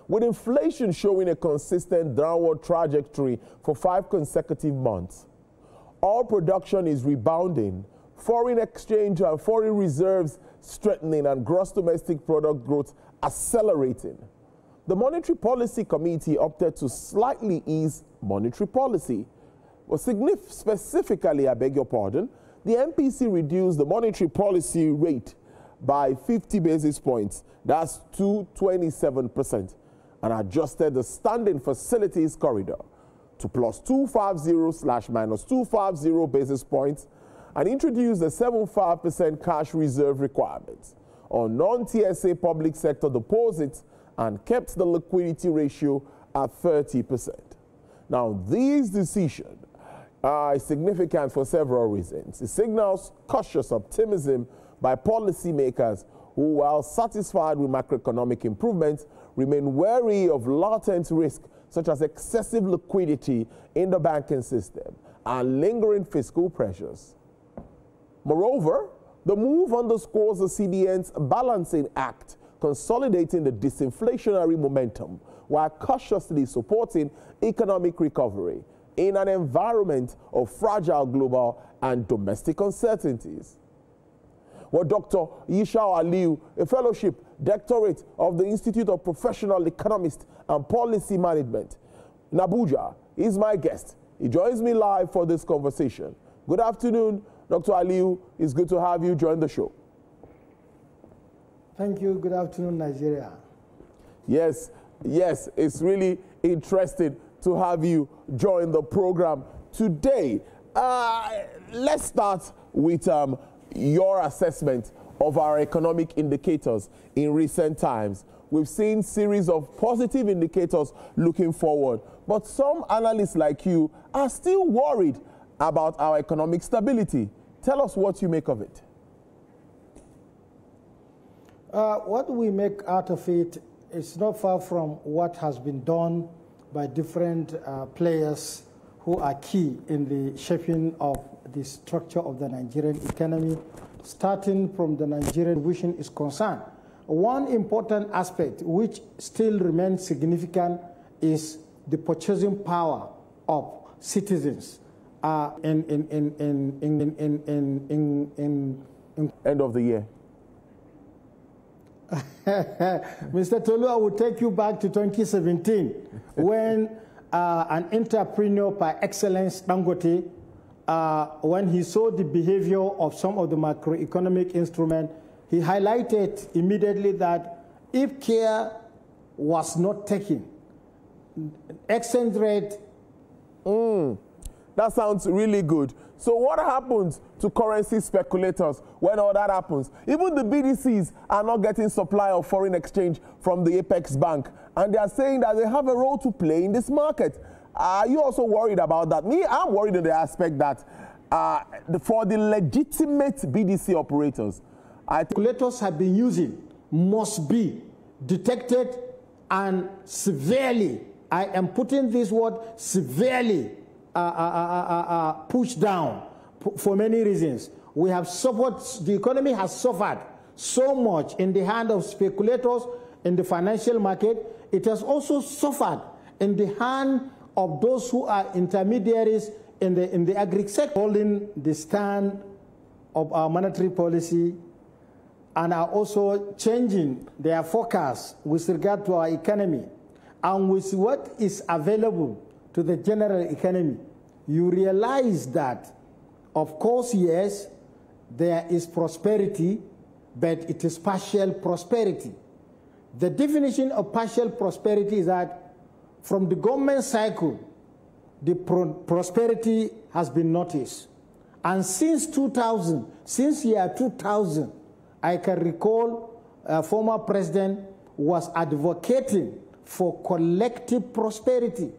with inflation showing a consistent downward trajectory for 5 consecutive months. Oil production is rebounding, foreign exchange and foreign reserves strengthening, and gross domestic product growth accelerating. The Monetary Policy Committee opted to slightly ease monetary policy. Well, specifically, I beg your pardon, the MPC reduced the monetary policy rate by 50 basis points, that's 2.27%, and adjusted the standing facilities corridor to plus 250/-250 basis points, and introduced the 7.5% cash reserve requirements on non-TSA public sector deposits and kept the liquidity ratio at 30%. Now, these decisions are significant for several reasons. It signals cautious optimism by policymakers who, while satisfied with macroeconomic improvements, remain wary of latent risk such as excessive liquidity in the banking system and lingering fiscal pressures. Moreover, the move underscores the CBN's balancing act, consolidating the disinflationary momentum while cautiously supporting economic recovery in an environment of fragile global and domestic uncertainties. Well, Dr. Yishau Aliyu, a fellowship doctorate of the Institute of Professional Economists and Policy Management in Abuja, is my guest. He joins me live for this conversation. Good afternoon, Dr. Aliyu. It's good to have you join the show. Thank you. Good afternoon, Nigeria. Yes, it's really interesting to have you join the program today. Let's start with your assessment of our economic indicators in recent times. We've seen a series of positive indicators looking forward, but some analysts like you are still worried about our economic stability. Tell us what you make of it. What we make out of it is not far from what has been done by different players who are key in the shaping of the structure of the Nigerian economy, starting from the Nigerian vision is concerned. One important aspect which still remains significant is the purchasing power of citizens. End of the year. Mr. Tolu, I will take you back to 2017 when an entrepreneur par excellence, Dangote, when he saw the behavior of some of the macroeconomic instruments, he highlighted immediately that if care was not taken, exchange rate. That sounds really good. So what happens to currency speculators when all that happens? Even the BDCs are not getting supply of foreign exchange from the Apex Bank, and they are saying that they have a role to play in this market. Are you also worried about that? Me, I'm worried in the aspect that for the legitimate BDC operators, speculators have been using must be detected and severely, I am putting this word severely, pushed down for many reasons. We have suffered, the economy has suffered so much in the hand of speculators in the financial market. It has also suffered in the hand of those who are intermediaries in the agri sector, holding the stand of our monetary policy and are also changing their forecast with regard to our economy and with what is available to the general economy. You realize that, of course, yes, there is prosperity, but it is partial prosperity. The definition of partial prosperity is that from the government cycle, the prosperity has been noticed. And since 2000, since year 2000, I can recall a former president was advocating for collective prosperity.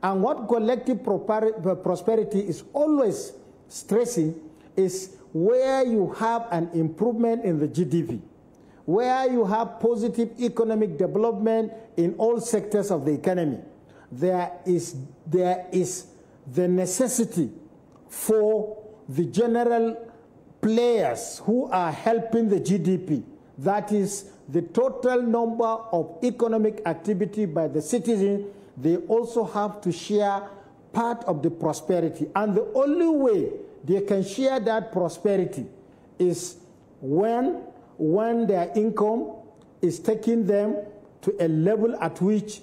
And what collective prosperity is always stressing is where you have an improvement in the GDP, where you have positive economic development in all sectors of the economy. There is the necessity for the general players who are helping the GDP, that is the total number of economic activity by the citizen, they also have to share part of the prosperity. And the only way they can share that prosperity is when their income is taking them to a level at which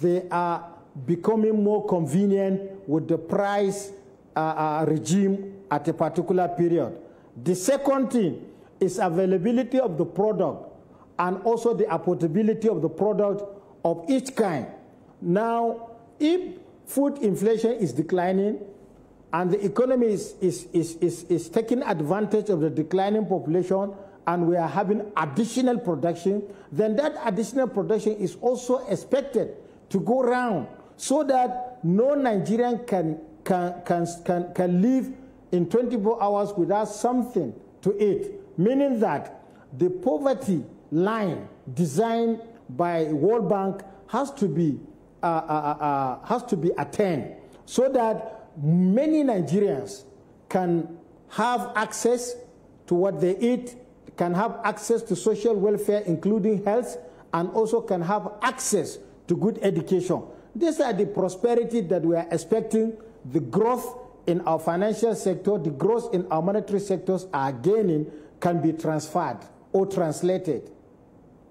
they are becoming more convenient with the price regime at a particular period. The second thing is availability of the product and also the affordability of the product of each kind. Now, if food inflation is declining and the economy is taking advantage of the declining population and we are having additional production, then that additional production is also expected to go round so that no Nigerian can live in 24 hours without something to eat, meaning that the poverty line designed by World Bank has to be attained so that many Nigerians can have access to what they eat, can have access to social welfare, including health, and also can have access to good education. These are the prosperity that we are expecting. The growth in our financial sector, the growth in our monetary sectors are gaining, can be transferred or translated.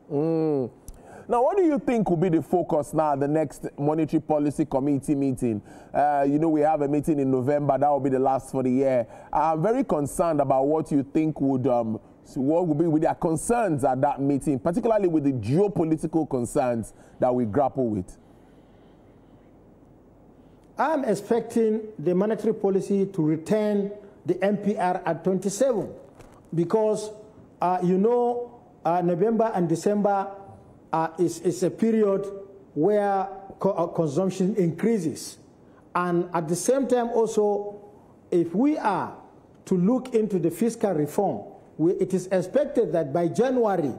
Now, what do you think will be the focus now at the next Monetary Policy Committee meeting? You know, we have a meeting in November. That will be the last for the year. I'm very concerned about what you think would, what will be with their concerns at that meeting, particularly with the geopolitical concerns that we grapple with. I'm expecting the monetary policy to retain the MPR at 27 because, you know, November and December is a period where consumption increases. And at the same time also, if we are to look into the fiscal reform, it is expected that by January,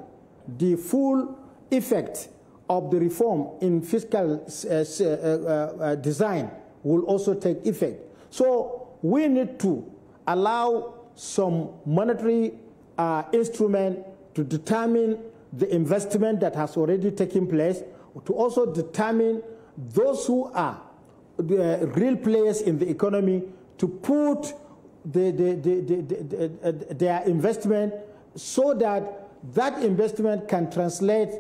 the full effect of the reform in fiscal design will also take effect. So we need to allow some monetary instrument to determine the investment that has already taken place, to also determine those who are the real players in the economy, to put their investment so that that investment can translate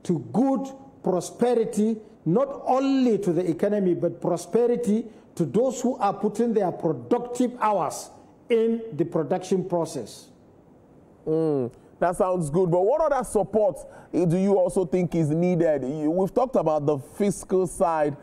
to good prosperity, not only to the economy, but prosperity to those who are putting their productive hours in the production process. That sounds good, but what other support do you also think is needed? We've talked about the fiscal side,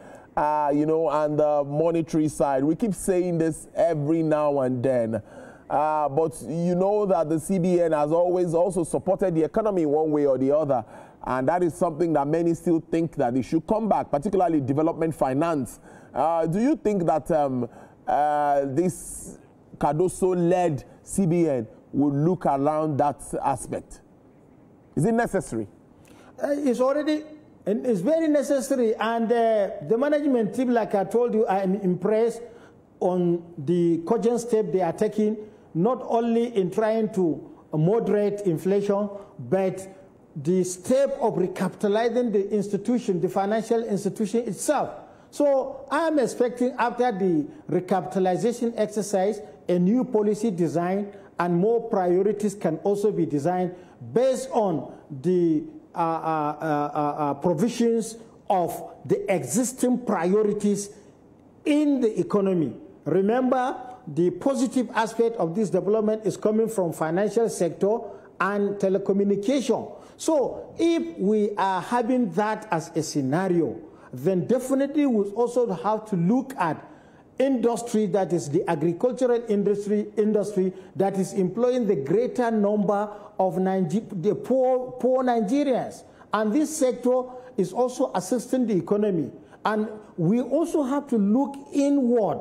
you know, and the monetary side. We keep saying this every now and then, but you know that the CBN has always also supported the economy one way or the other, and that is something that many still think that it should come back, particularly development finance. Do you think that this Cardoso-led CBN will look around that aspect? Is it necessary? It's already, and it's very necessary. And the management team, like I told you, I am impressed on the cogent step they are taking, not only in trying to moderate inflation, but the step of recapitalizing the institution, the financial institution itself. So I'm expecting after the recapitalization exercise, a new policy design and more priorities can also be designed based on the provisions of the existing priorities in the economy. Remember, the positive aspect of this development is coming from financial sector and telecommunication. So if we are having that as a scenario, then definitely we also have to look at industry, that is the agricultural industry that is employing the greater number of the poor Nigerians. And this sector is also assisting the economy. And we also have to look inward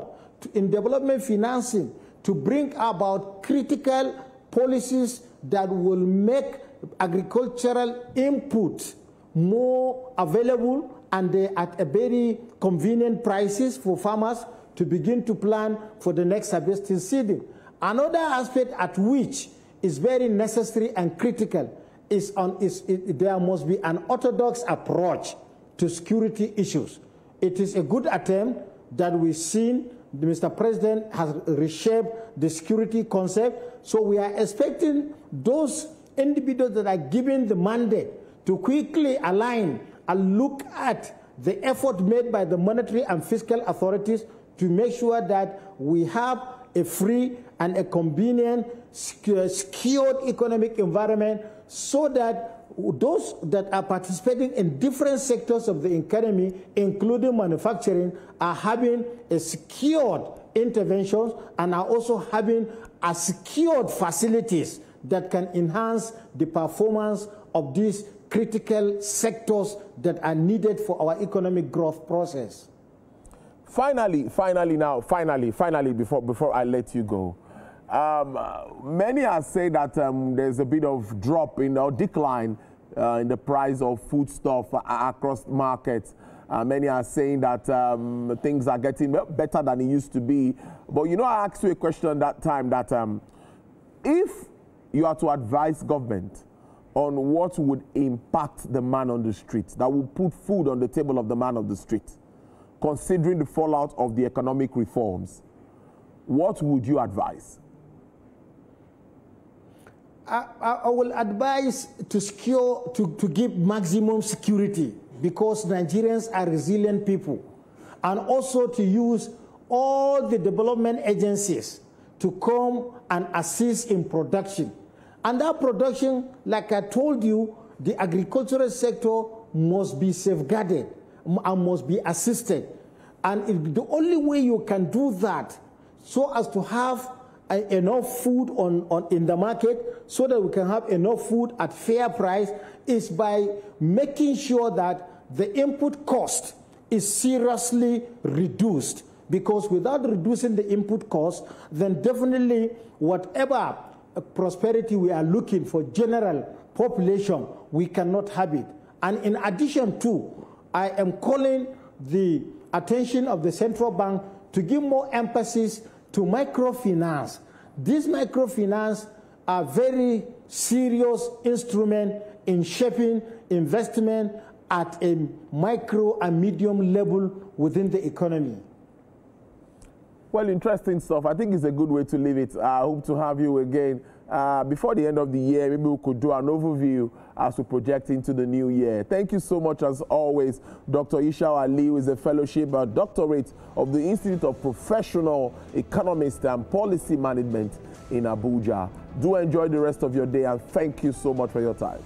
in development financing to bring about critical policies that will make agricultural input more available and at a very convenient prices for farmers to begin to plan for the next harvesting season. Another aspect at which is very necessary and critical there must be an orthodox approach to security issues. It is a good attempt that we've seen. Mr. President has reshaped the security concept. So we are expecting those individuals that are given the mandate to quickly align and look at the effort made by the monetary and fiscal authorities to make sure that we have a free and a convenient, secured economic environment, so that those that are participating in different sectors of the economy, including manufacturing, are having a secured interventions and are also having a secured facilities that can enhance the performance of these critical sectors that are needed for our economic growth process. Finally, before I let you go, many are saying that there's a bit of drop or decline in the price of foodstuff across markets. Many are saying that things are getting better than it used to be. But you know, I asked you a question that time that if you are to advise government on what would impact the man on the street, that will put food on the table of the man on the street, considering the fallout of the economic reforms, what would you advise? I will advise to give maximum security, because Nigerians are resilient people, and also to use all the development agencies to come and assist in production. And that production, like I told you, the agricultural sector must be safeguarded and must be assisted. And the only way you can do that, so as to have enough food in the market, so that we can have enough food at fair price, is by making sure that the input cost is seriously reduced. Because without reducing the input cost, then definitely whatever prosperity we are looking for general population, we cannot have it. And in addition to, I am calling the attention of the central bank to give more emphasis to microfinance. These microfinance are very serious instrument in shaping investment at a micro and medium level within the economy. Well, interesting stuff. I think it's a good way to leave it. I hope to have you again before the end of the year. Maybe we could do an overview as we project into the new year. Thank you so much, as always, Dr. Ishau Ali, who is a fellowship doctorate of the Institute of Professional Economists and Policy Management in Abuja. Do enjoy the rest of your day, and thank you so much for your time.